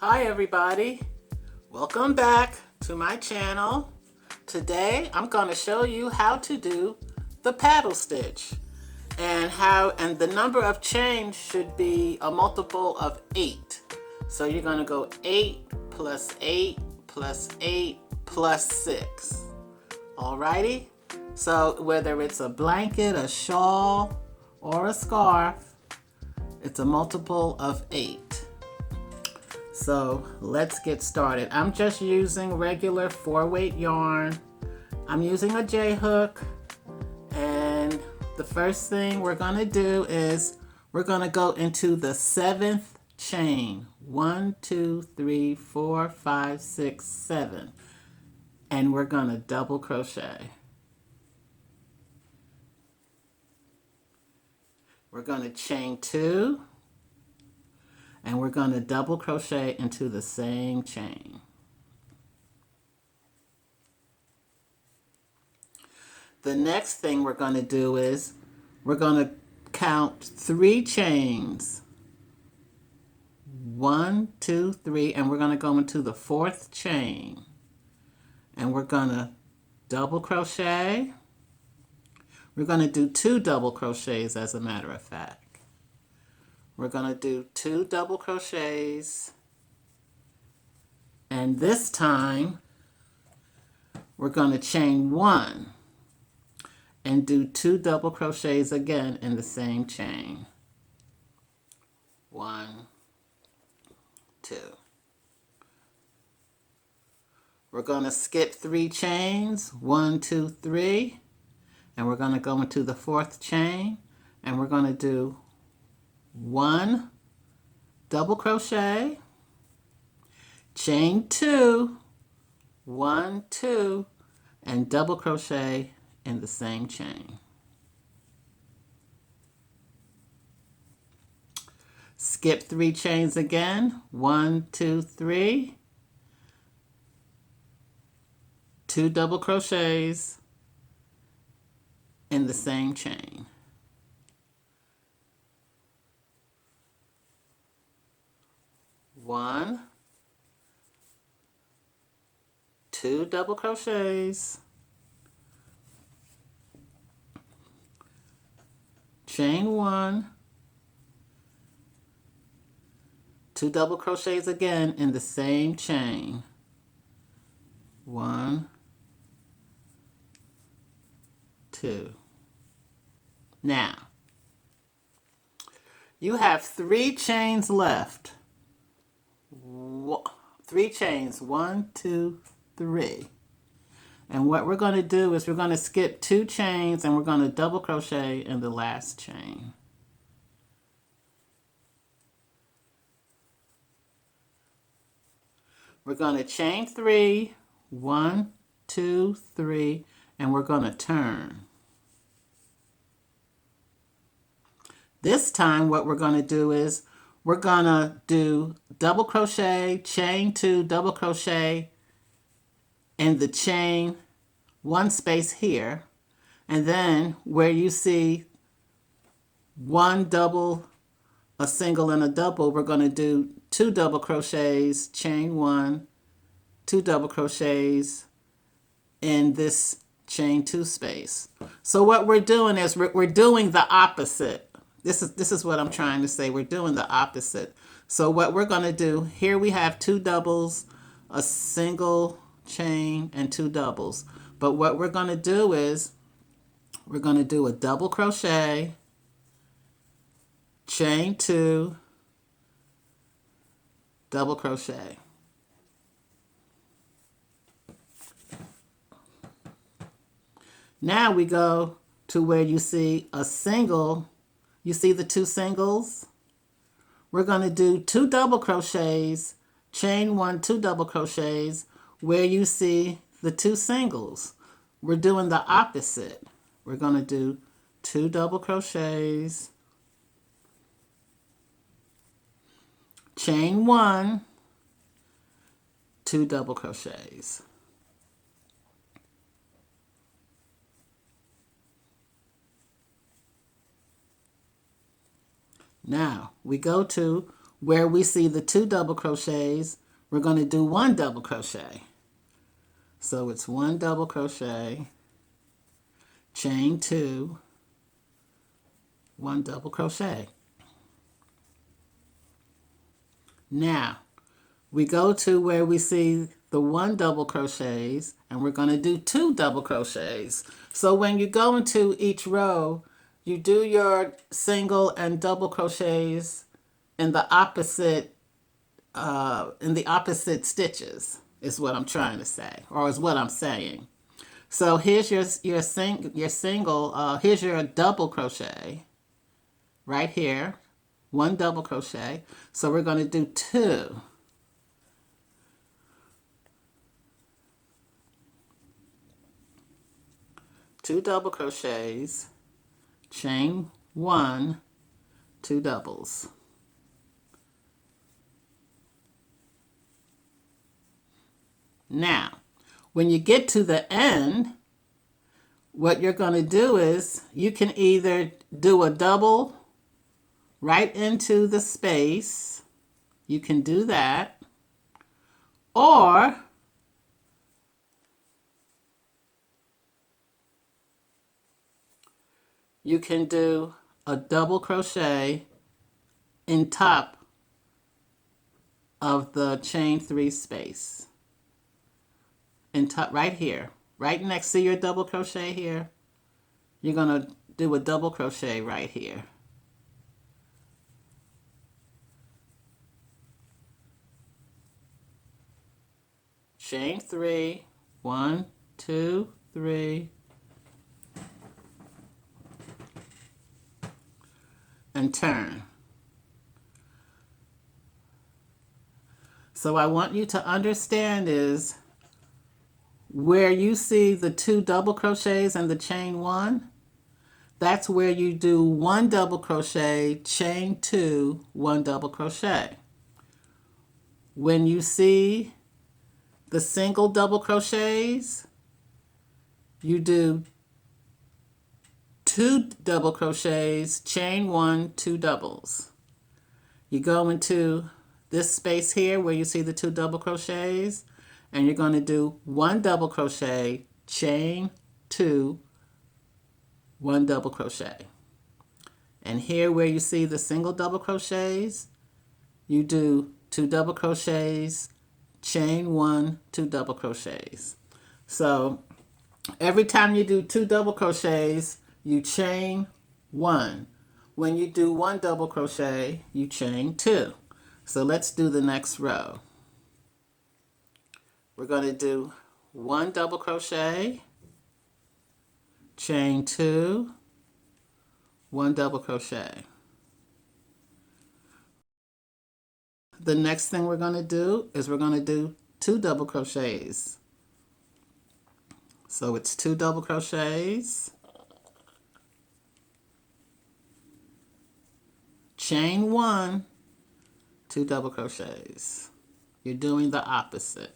Hi everybody, welcome back to my channel. Today I'm going to show you how to do the paddle stitch and the number of chains should be a multiple of 8. So you're going to go 8 plus 8 plus 8 plus 6. Alrighty, so whether it's a blanket, a shawl, or a scarf, it's a multiple of 8. So let's get started. I'm just using regular 4-weight yarn. I'm using a J-hook, and the first thing we're going to do is we're going to go into the 7th chain. 1, 2, 3, 4, 5, 6, 7. And we're going to double crochet. We're going to chain 2. And we're going to double crochet into the same chain. The next thing we're going to do is we're going to count 3 chains. 1, 2, 3, and we're going to go into the 4th chain. And we're going to double crochet. We're going to do 2 double crochets, as a matter of fact. We're going to do 2 double crochets, and this time we're going to chain 1 and do 2 double crochets again in the same chain. 1, 2. We're going to skip 3 chains, 1, 2, 3, and we're going to go into the 4th chain, and we're going to do 1 double crochet, chain 2, 1, 2, and double crochet in the same chain. Skip 3 chains again, 1, 2, 3, 2 double crochets in the same chain. 1, 2 double crochets, chain 1, 2 double crochets again in the same chain. 1, 2. Now, you have 3 chains left. 3 chains, 1, 2, 3. And what we're going to do is we're going to skip 2 chains and we're going to double crochet in the last chain. We're going to chain 3, 1, 2, 3, and we're going to turn. This time what we're going to do is we're going to do double crochet, chain 2, double crochet in the chain 1 space here, and then where you see 1 double, a single, and a double, we're going to do 2 double crochets, chain 1, 2 double crochets in this chain 2 space. So what we're doing is we're doing the opposite. This is what I'm trying to say. We're doing the opposite. So what we're going to do, here we have 2 doubles, a single chain, and 2 doubles. But what we're going to do is we're going to do a double crochet, chain 2, double crochet. Now we go to where you see a single. You see the 2 singles? We're going to do 2 double crochets, chain 1, 2 double crochets, where you see the 2 singles. We're doing the opposite. We're going to do 2 double crochets, chain 1, 2 double crochets. Now we go to where we see the 2 double crochets, we're going to do 1 double crochet. So it's 1 double crochet, chain 2, 1 double crochet. Now, we go to where we see the 1 double crochets, and we're going to do 2 double crochets. So when you go into each row, you do your single and double crochets in the opposite stitches, is what I'm trying to say, or is what I'm saying. So here's your single. Here's your double crochet right here, 1 double crochet. So we're going to do 2. 2 double crochets, chain 1, 2 doubles. Now, when you get to the end, what you're going to do is you can either do a double right into the space. You can do that. Or you can do a double crochet in top of the chain 3 space. In top, right here, right next to your double crochet here, you're going to do a double crochet right here. Chain 3, 1, 2, 3, and turn. So I want you to understand is where you see the 2 double crochets and the chain 1, that's where you do 1 double crochet, chain 2, 1 double crochet. When you see the single double crochets, you do 2 double crochets, chain 1, 2 doubles. You go into this space here where you see the 2 double crochets, and you're going to do 1 double crochet, chain 2, 1 double crochet. And here where you see the single double crochets, you do 2 double crochets, chain 1, 2 double crochets. So every time you do 2 double crochets, you chain 1. When you do 1 double crochet, you chain 2. So let's do the next row. We're going to do 1 double crochet, chain 2, 1 double crochet. The next thing we're going to do is we're going to do 2 double crochets. So it's 2 double crochets, chain 1, 2 double crochets. You're doing the opposite.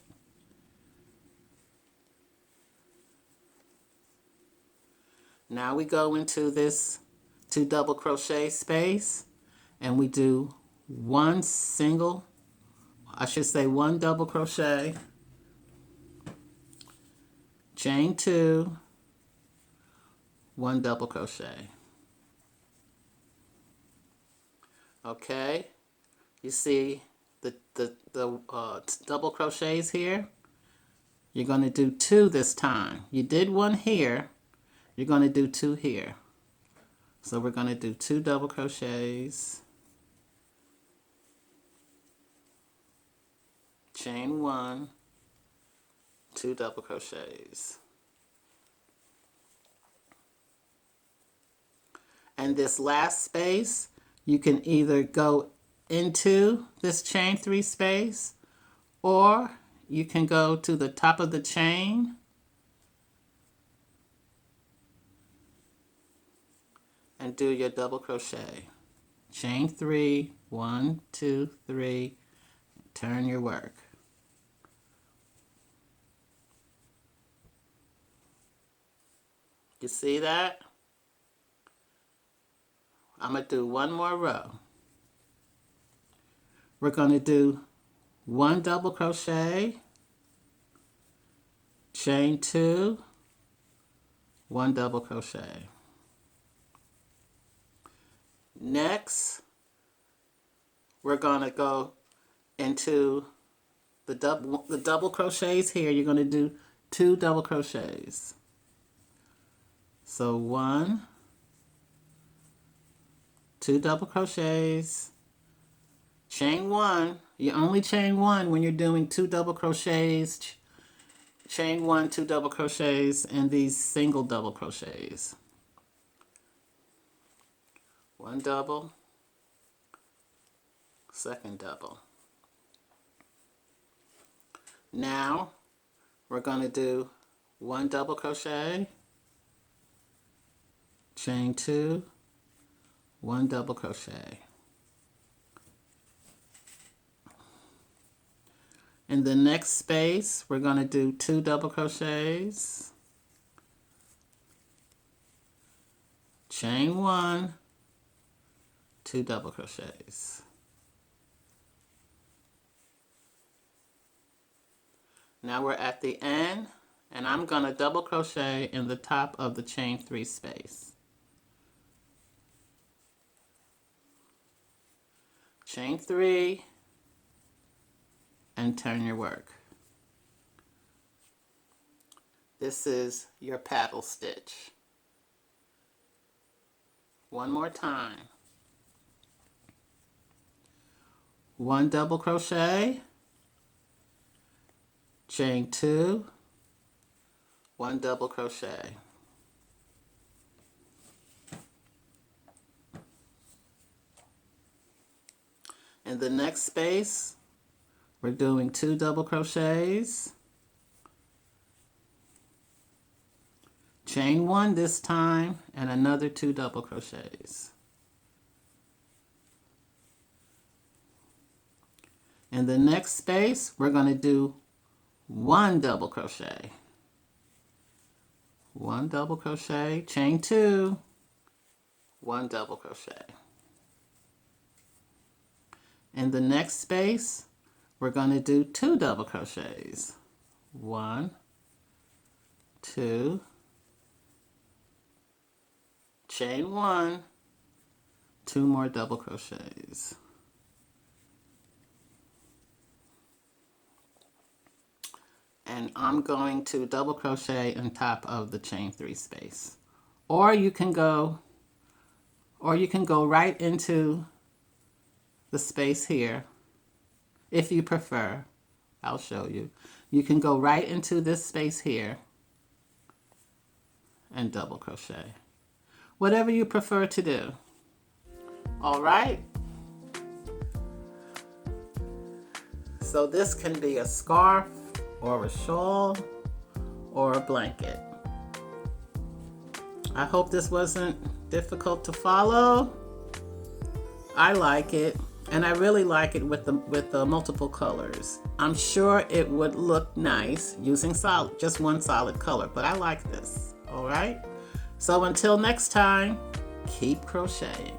Now we go into this 2 double crochet space, and we do 1 double crochet, chain 2, 1 double crochet. Okay, you see the double crochets here? You're going to do 2 this time. You did 1 here. You're going to do 2 here. So we're going to do 2 double crochets, chain 1, 2 double crochets. And this last space, you can either go into this chain 3 space, or you can go to the top of the chain and do your double crochet. Chain 3, 1, 2, 3, turn your work. You see that? I'm going to do 1 more row. we're going to do 1 double crochet, chain 2, 1 double crochet. Next, we're going to go into the double crochets here. You're going to do 2 double crochets. So 1, 2 double crochets, chain 1. You only chain 1 when you're doing 2 double crochets. Chain 1, 2 double crochets, and these single double crochets. 1 double, second double. Now we're going to do 1 double crochet, chain 2, 1 double crochet. In the next space, we're going to do 2 double crochets, chain 1, 2 double crochets. Now we're at the end, and I'm going to double crochet in the top of the chain 3 space. Chain 3, and turn your work. This is your paddle stitch. One more time. 1 double crochet, chain 2, 1 double crochet. In the next space, we're doing 2 double crochets, chain 1 this time, and another 2 double crochets. In the next space, we're going to do 1 double crochet. 1 double crochet, chain 2, 1 double crochet. In the next space, we're going to do 2 double crochets. 1, 2, chain 1, 2 more double crochets. And I'm going to double crochet on top of the chain 3 space. Or you can go right into the space here. If you prefer, I'll show you. You can go right into this space here and double crochet. Whatever you prefer to do. All right. So this can be a scarf or a shawl or a blanket. I hope this wasn't difficult to follow. I like it. And I really like it with the multiple colors. I'm sure it would look nice using just one solid color, but I like this. All right? So until next time, keep crocheting.